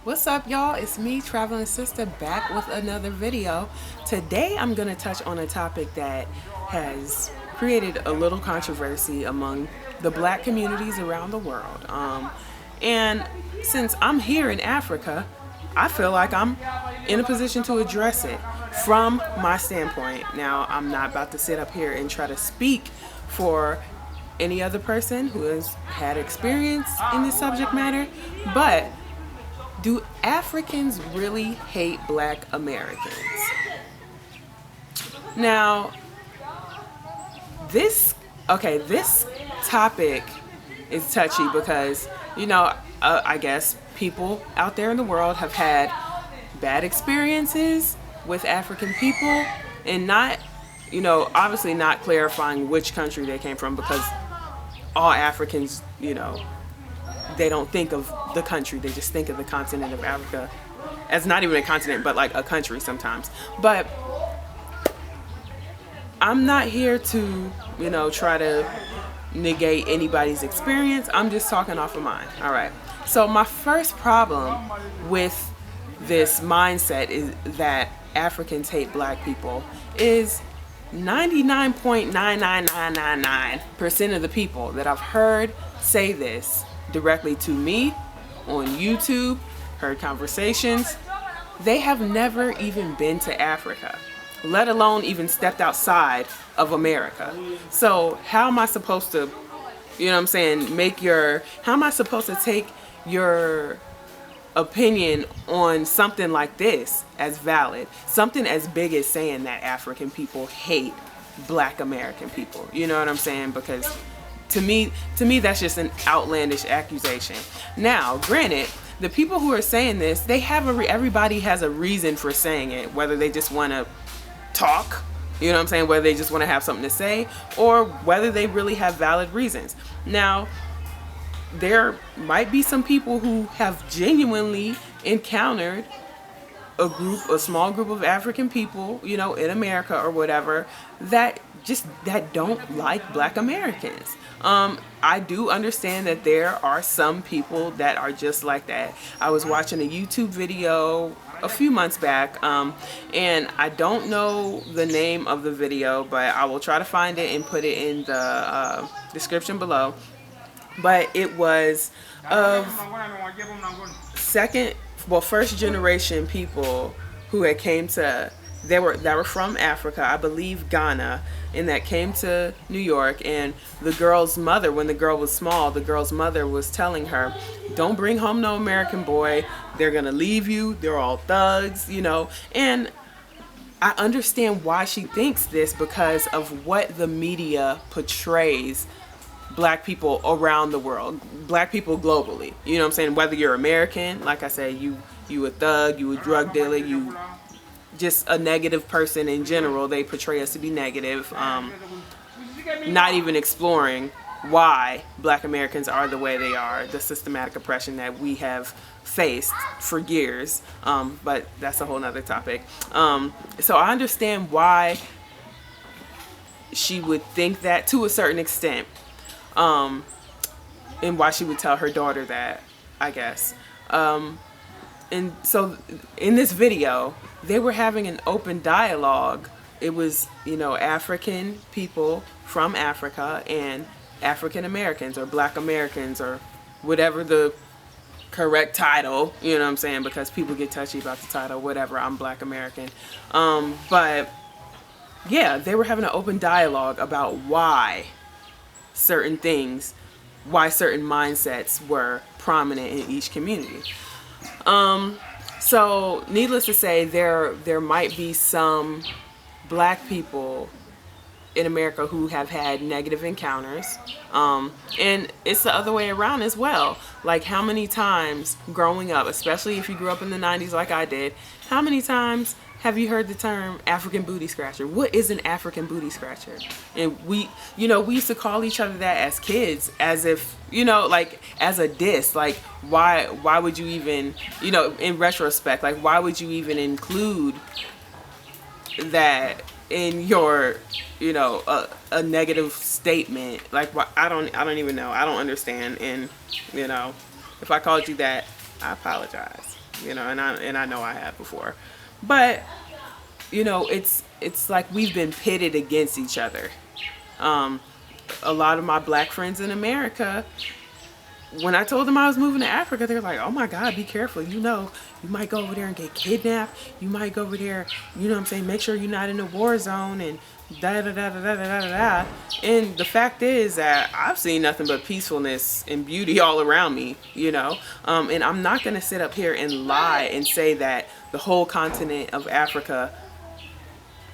What's up, y'all? It's me, Traveling Sister, back with another video. Today I'm going to touch on a topic that has created a little controversy among the black communities around the world. And since I'm here in Africa, I feel like I'm in a position to address it from my standpoint. Now, I'm not about to sit up here and try to speak for any other person who has had experience in this subject matter, but do Africans really hate black Americans? Now, this topic is touchy because, I guess people out there in the world have had bad experiences with African people and not, obviously not clarifying which country they came from because all Africans, they don't think of the country. They just think of the continent of Africa as not even a continent, but like a country sometimes. But I'm not here to, try to negate anybody's experience. I'm just talking off of mine. All right. So my first problem with this mindset is that Africans hate black people is 99.99999% of the people that I've heard say this directly to me on YouTube, heard conversations, they have never even been to Africa, let alone even stepped outside of America. So how am I supposed to, how am I supposed to take your opinion on something like this as valid? Something as big as saying that African people hate black American people. You know what I'm saying? Because to me that's just an outlandish accusation. Now, granted, the people who are saying this, they have everybody has a reason for saying it, whether they just want to talk, whether they just want to have something to say, or whether they really have valid reasons. Now, there might be some people who have genuinely encountered a small group of African people, in America or whatever, that don't like black Americans. I do understand that there are some people that are just like that. I was watching a YouTube video a few months back, and I don't know the name of the video, but I will try to find it and put it in the description below. But it was of first generation people who had came to, that were from Africa, I believe Ghana, and that came to New York. And the girl's mother, when the girl was small, the girl's mother was telling her, don't bring home no American boy, they're gonna leave you, they're all thugs, and I understand why she thinks this, because of what the media portrays black people around the world, black people globally. Whether you're American, like I said, you a thug, you a drug dealer, you just a negative person in general. They portray us to be negative, not even exploring why black Americans are the way they are, the systematic oppression that we have faced for years. But that's a whole nother topic. So I understand why she would think that to a certain extent. And why she would tell her daughter that, I guess. And so in this video, they were having an open dialogue. It was, African people from Africa and African Americans or black Americans or whatever the correct title, because people get touchy about the title, whatever, I'm black American. But yeah, they were having an open dialogue about why certain things, why certain mindsets were prominent in each community. So needless to say, there might be some black people in America who have had negative encounters. And it's the other way around as well. Like, how many times growing up, especially if you grew up in the 90s like I did, how many times have you heard the term African booty scratcher? What is an African booty scratcher? And we used to call each other that as kids, as if, like as a diss. Like, why would you even, in retrospect, like, why would you even include that in your, a negative statement? Like, I don't even know. I don't understand. And, if I called you that, I apologize. you know, and I know I have before. But, you know, it's like we've been pitted against each other. A lot of my black friends in America, when I told them I was moving to Africa, they're like, oh my God, be careful. You know, you might go over there and get kidnapped. You might go over there, you know what I'm saying? Make sure you're not in a war zone and da da da da da da da da. And the fact is that I've seen nothing but peacefulness and beauty all around me, you know? And I'm not going to sit up here and lie and say that the whole continent of Africa,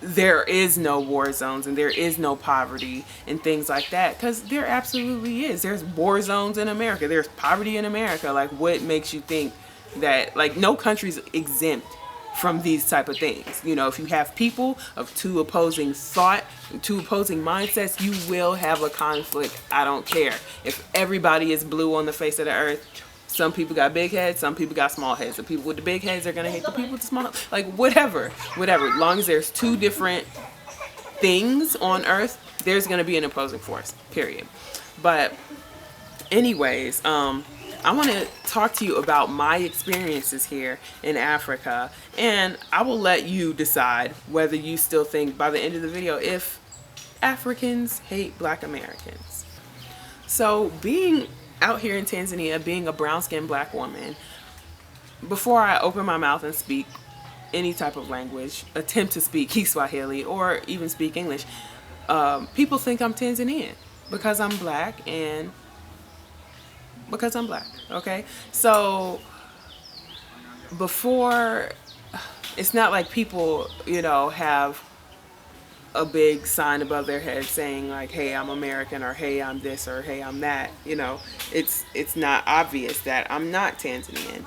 there is no war zones and there is no poverty and things like that, because there absolutely is. There's war zones in America, there's poverty in America. Like, what makes you think that, like, no country's exempt from these type of things? You know, if you have people of two opposing thought, two opposing mindsets, you will have a conflict. I don't care if everybody is blue on the face of the earth. Some people got big heads, some people got small heads. The people with the big heads are gonna hate the people with the small heads. Like, whatever. As long as there's two different things on earth, there's gonna be an opposing force, period. But anyways, I want to talk to you about my experiences here in Africa, and I will let you decide whether you still think by the end of the video if Africans hate black Americans. So being out here in Tanzania, being a brown-skinned black woman, before I open my mouth and speak any type of language, attempt to speak Kiswahili or even speak English, people think I'm Tanzanian because I'm black and because I'm black, okay? So before, it's not like people, you know, have a big sign above their head saying like, hey, I'm American, or hey, I'm this, or hey, I'm that. You know, it's not obvious that I'm not Tanzanian.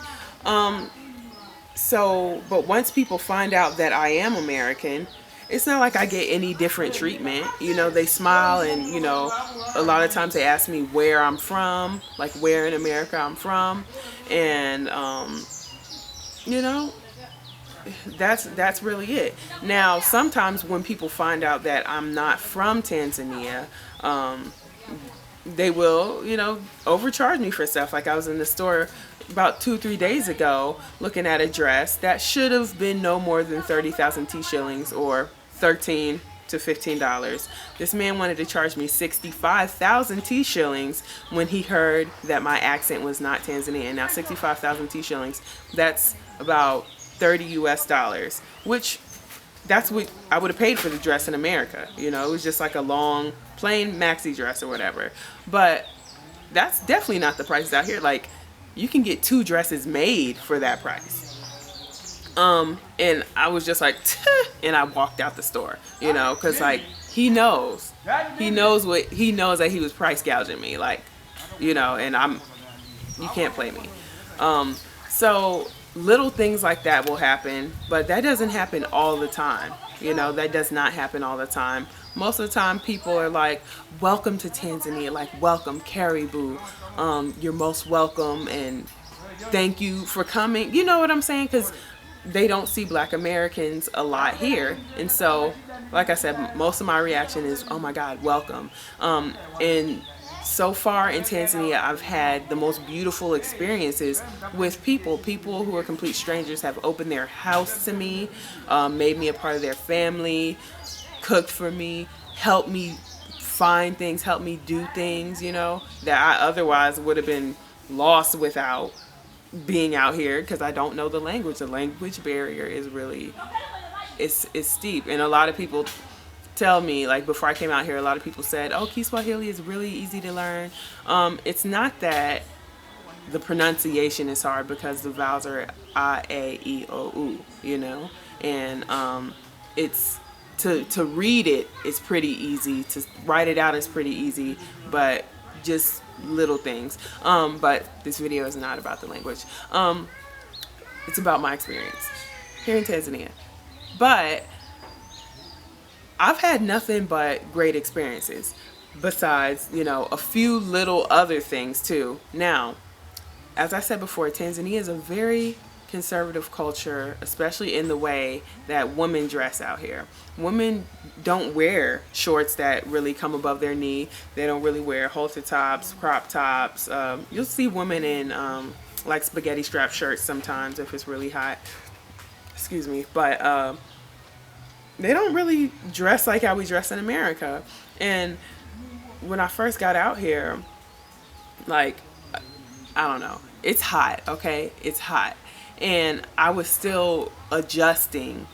But once people find out that I am American, it's not like I get any different treatment. You know, they smile, and, you know, a lot of times they ask me where I'm from, like where in America I'm from. And, you know, that's really it. Now, sometimes when people find out that I'm not from Tanzania, they will, you know, overcharge me for stuff. Like, I was in the store about 2-3 days ago looking at a dress that should have been no more than 30,000 T shillings, or $13 to $15. This man wanted to charge me 65,000 T shillings when he heard that my accent was not Tanzanian. Now, 65,000 T shillings, that's about $30 US, which that's what I would have paid for the dress in America. You know, it was just like a long plain maxi dress or whatever. But that's definitely not the prices out here. Like, you can get 2 dresses made for that price. And I was just like, and I walked out the store, you know, because like he knows that he was price gouging me, like, you know, and you can't play me. So little things like that will happen, but that doesn't happen all the time. You know, that does not happen all the time. Most of the time people are like, welcome to Tanzania, like, welcome, Caribou, you're most welcome, and thank you for coming. You know what I'm saying? Because they don't see black Americans a lot here. And so, like I said, most of my reaction is, oh my God, welcome. And so far in Tanzania, I've had the most beautiful experiences with people. People who are complete strangers have opened their house to me, made me a part of their family, cooked for me, helped me find things, helped me do things, you know, that I otherwise would have been lost without being out here, because I don't know the language. The language barrier is really, it's steep. And a lot of people tell me, like, before I came out here, a lot of people said, oh, Kiswahili is really easy to learn. It's not that the pronunciation is hard, because the vowels are I, A, E, O, U, you know, and it's to read it is pretty easy, to write it out is pretty easy, but just little things. But this video is not about the language. It's about my experience here in Tanzania. But I've had nothing but great experiences, besides, you know, a few little other things too. Now, as I said before, Tanzania is a very conservative culture, especially in the way that women dress out here. Women don't wear shorts that really come above their knee. They don't really wear halter tops, crop tops. You'll see women in like spaghetti strap shirts sometimes if it's really hot. Excuse me. But they don't really dress like how we dress in America. And when I first got out here, like, I don't know, it's hot, okay? It's hot. And I was still adjusting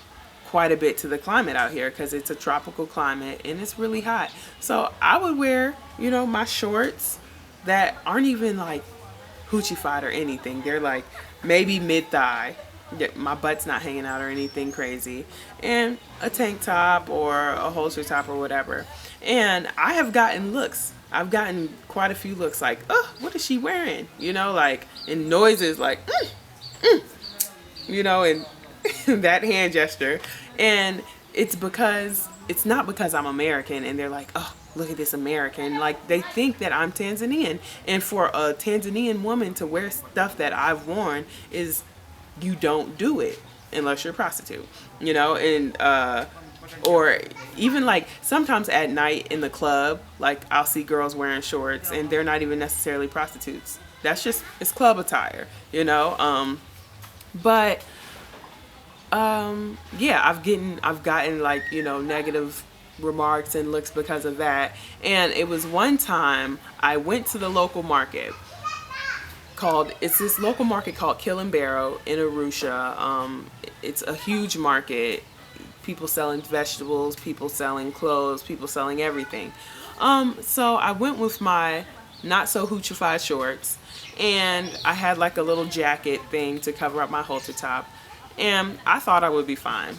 quite a bit to the climate out here because it's a tropical climate and it's really hot. So I would wear, you know, my shorts that aren't even like hoochie-fied or anything. They're like maybe mid-thigh. My butt's not hanging out or anything crazy. And a tank top or a holster top or whatever. And I have gotten looks. I've gotten quite a few looks like, oh, what is she wearing? You know, like, and noises like, you know, and that hand gesture. And it's not because I'm American and they're like, oh, look at this American. Like, they think that I'm Tanzanian. And for a Tanzanian woman to wear stuff that I've worn is, you don't do it unless you're a prostitute, you know. And or even like sometimes at night in the club, like I'll see girls wearing shorts and they're not even necessarily prostitutes. That's just, it's club attire, you know. But yeah, I've gotten like, you know, negative remarks and looks because of that. And it was one time I went to the local market it's this local market called Kilimanjaro in Arusha. It's a huge market. People selling vegetables, people selling clothes, people selling everything. So I went with my not so hoochified shorts, and I had like a little jacket thing to cover up my halter top, and I thought I would be fine.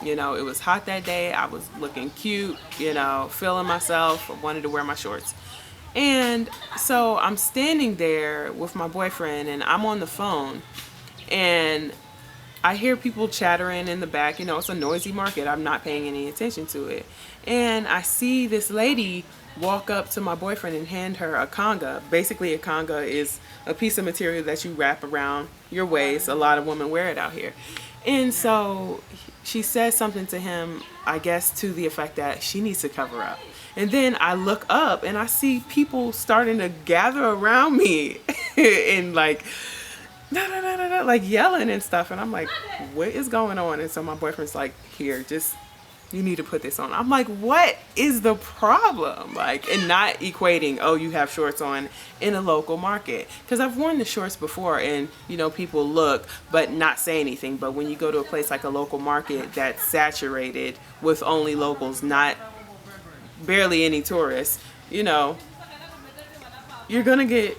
You know, it was hot that day. I was looking cute, you know, feeling myself. I wanted to wear my shorts. And so I'm standing there with my boyfriend and I'm on the phone and I hear people chattering in the back. You know, it's a noisy market. I'm not paying any attention to it. And I see this lady walk up to my boyfriend and hand her a conga. Basically, a conga is a piece of material that you wrap around your waist. A lot of women wear it out here. And so she says something to him, I guess to the effect that she needs to cover up. And then I look up and I see people starting to gather around me and like, like yelling and stuff. And I'm like, what is going on? And so my boyfriend's like, here, just, you need to put this on. I'm like, what is the problem? Like, and not equating, oh, you have shorts on in a local market. Because I've worn the shorts before and, you know, people look, but not say anything. But when you go to a place like a local market that's saturated with only locals, not barely any tourists, you know, you're gonna get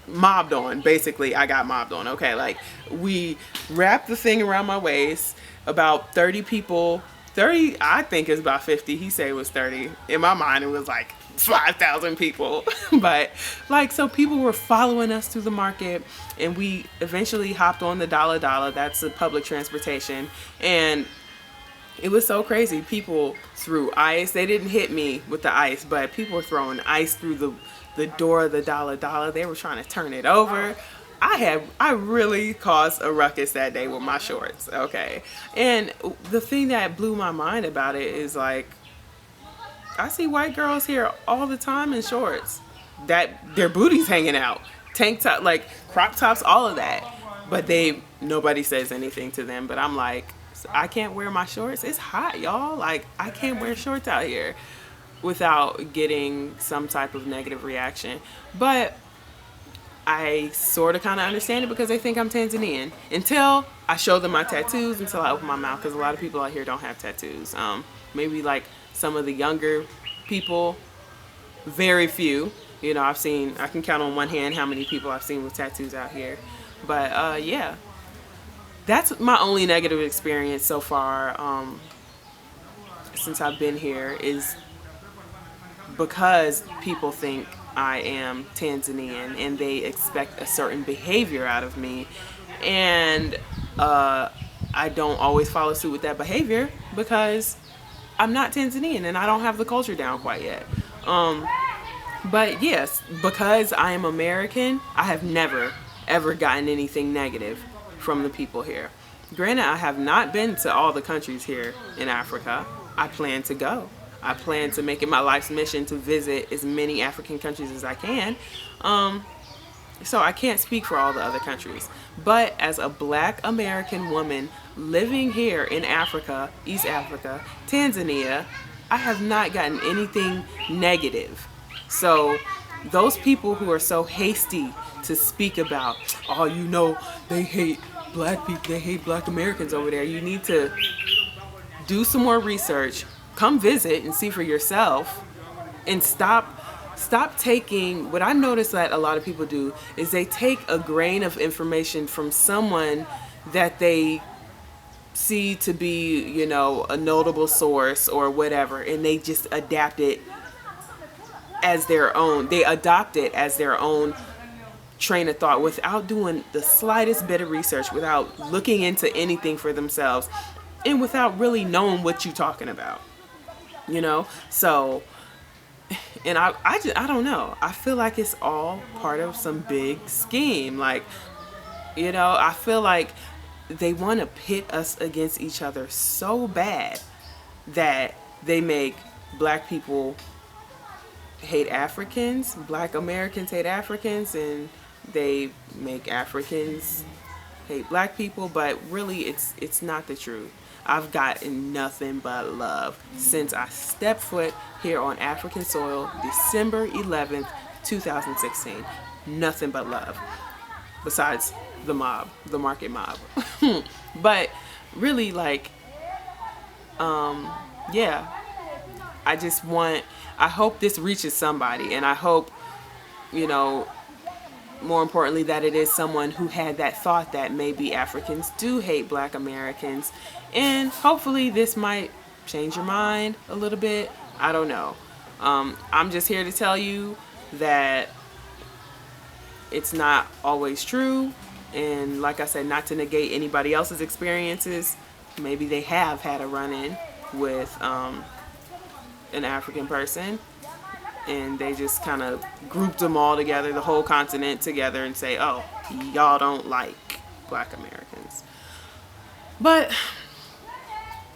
mobbed on. Basically, I got mobbed on. Okay, like, we wrapped the thing around my waist. About 30 people, 30, I think it's about 50. He said it was 30. In my mind, it was like 5,000 people. But like, so people were following us through the market, and we eventually hopped on the dollar. That's the public transportation, and it was so crazy. People threw ice. They didn't hit me with the ice, but people were throwing ice through the door of the dollar. They were trying to turn it over. I really caused a ruckus that day with my shorts, okay? And the thing that blew my mind about it is, like, I see white girls here all the time in shorts that their booty's hanging out, tank top, like crop tops, all of that, but nobody says anything to them. But I'm like, I can't wear my shorts. It's hot, y'all. Like, I can't wear shorts out here without getting some type of negative reaction. But I sort of kind of understand it because they think I'm Tanzanian until I show them my tattoos, until I open my mouth, because a lot of people out here don't have tattoos. Maybe like some of the younger people, very few. You know, I can count on one hand how many people I've seen with tattoos out here. But yeah. That's my only negative experience so far since I've been here, is because people think I am Tanzanian and they expect a certain behavior out of me, and I don't always follow suit with that behavior because I'm not Tanzanian and I don't have the culture down quite yet. But yes, because I am American, I have never ever gotten anything negative from the people here. Granted, I have not been to all the countries here in Africa. I plan to go. I plan to make it my life's mission to visit as many African countries as I can. So I can't speak for all the other countries. But as a black American woman living here in Africa, East Africa, Tanzania, I have not gotten anything negative. So those people who are so hasty to speak about, oh, you know, they hate black people, they hate black Americans over there. You need to do some more research, come visit and see for yourself, and stop taking what I notice that a lot of people do is they take a grain of information from someone that they see to be, you know, a notable source or whatever, and they just adapt it as their own. They adopt it as their own train of thought without doing the slightest bit of research, without looking into anything for themselves, and without really knowing what you're talking about, you know? So, and I don't know. I feel like it's all part of some big scheme. Like, you know, I feel like they want to pit us against each other so bad that they make black people hate Africans, black Americans hate Africans, and they make Africans hate black people. But really, it's not the truth. I've gotten nothing but love since I stepped foot here on African soil, December 11th, 2016. Nothing but love, besides the mob, the market mob. But really, like, yeah, I hope this reaches somebody, and I hope, you know, more importantly, that it is someone who had that thought that maybe Africans do hate black Americans, and hopefully this might change your mind a little bit. I don't know. I'm just here to tell you that it's not always true, and like I said, not to negate anybody else's experiences. Maybe they have had a run-in with an African person, and they just kind of grouped them all together, the whole continent together, and say, oh, y'all don't like black Americans. But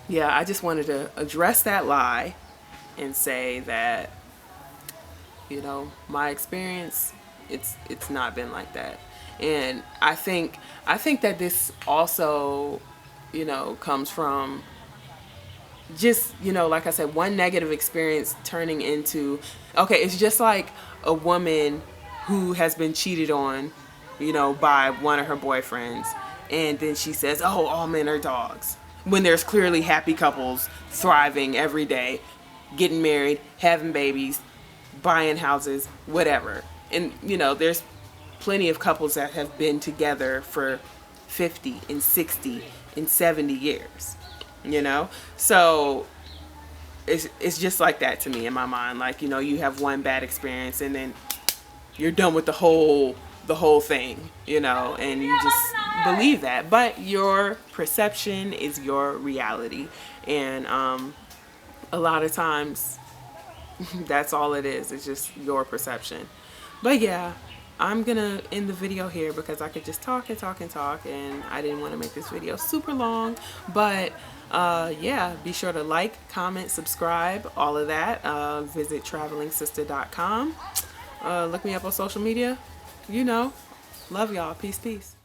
yeah, I just wanted to address that lie and say that, you know, my experience, it's not been like that. And I think that this also, you know, comes from just, you know, like I said, one negative experience turning into, okay, it's just like a woman who has been cheated on, you know, by one of her boyfriends, and then she says, oh, all men are dogs, when there's clearly happy couples thriving every day, getting married, having babies, buying houses, whatever. And, you know, there's plenty of couples that have been together for 50 and 60 and 70 years. You know, so it's just like that to me in my mind. Like, you know, you have one bad experience and then you're done with the whole thing, you know, and you just believe that. But your perception is your reality, and a lot of times that's all it is. It's just your perception. But yeah, I'm gonna end the video here because I could just talk and talk and talk, and I didn't want to make this video super long. But yeah, be sure to like, comment, subscribe, all of that. Visit travelingsista.com. Look me up on social media. You know, love y'all. Peace, peace.